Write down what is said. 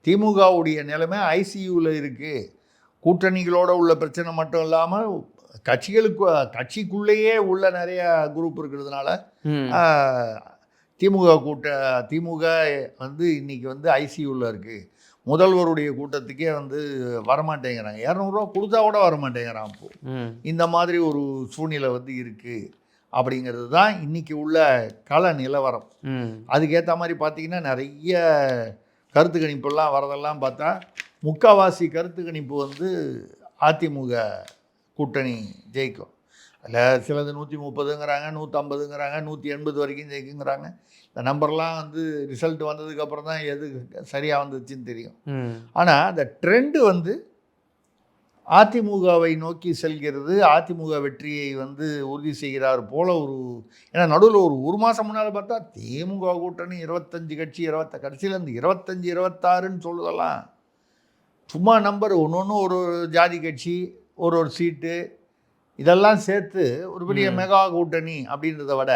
திமுகவுடைய நிலைமை ஐசியூவில் இருக்குது. கூட்டணிகளோடு உள்ள பிரச்சனை மட்டும் இல்லாமல் கட்சிக்குள்ளேயே உள்ள நிறைய குரூப் இருக்கிறதுனால திமுக வந்து இன்றைக்கி வந்து ஐசியூவில் இருக்குது. முதல்வருடைய கூட்டத்துக்கே வந்து வரமாட்டேங்கிறாங்க. 200 ரூபா கொடுத்தா கூட வரமாட்டேங்கிறான். அப்போது இந்த மாதிரி ஒரு சூழ்நிலை வந்து இருக்குது. அப்படிங்கிறது தான் இன்றைக்கி உள்ள கள நிலவரம். அதுக்கேற்ற மாதிரி பார்த்திங்கன்னா நிறைய கருத்து கணிப்பெல்லாம் வரதெல்லாம் பார்த்தா முக்கால்வாசி கருத்து கணிப்பு வந்து அதிமுக கூட்டணி ஜெயிக்கும். அதில் சிலது 130ங்கிறாங்க, 150ங்கிறாங்க, 180 வரைக்கும் ஜெயிக்குங்கிறாங்க. இந்த நம்பர்லாம் வந்து ரிசல்ட் வந்ததுக்கப்புறம் தான் எது சரியாக வந்துச்சுன்னு தெரியும். ஆனால் அந்த ட்ரெண்டு வந்து அதிமுகவை நோக்கி செல்கிறது. அதிமுக வெற்றியை வந்து உறுதி செய்கிறார் போல ஏன்னா நடுவில் ஒரு மாதம் முன்னால் பார்த்தா திமுக கூட்டணி 25 கட்சி கடைசியில் இந்த 25 26ன்னு சொல்லுதெல்லாம் சும்மா நம்பர். ஒன்று ஒரு ஜாதி கட்சி ஒரு சீட்டு இதெல்லாம் சேர்த்து ஒரு பெரிய மெகா கூட்டணி அப்படின்றத விட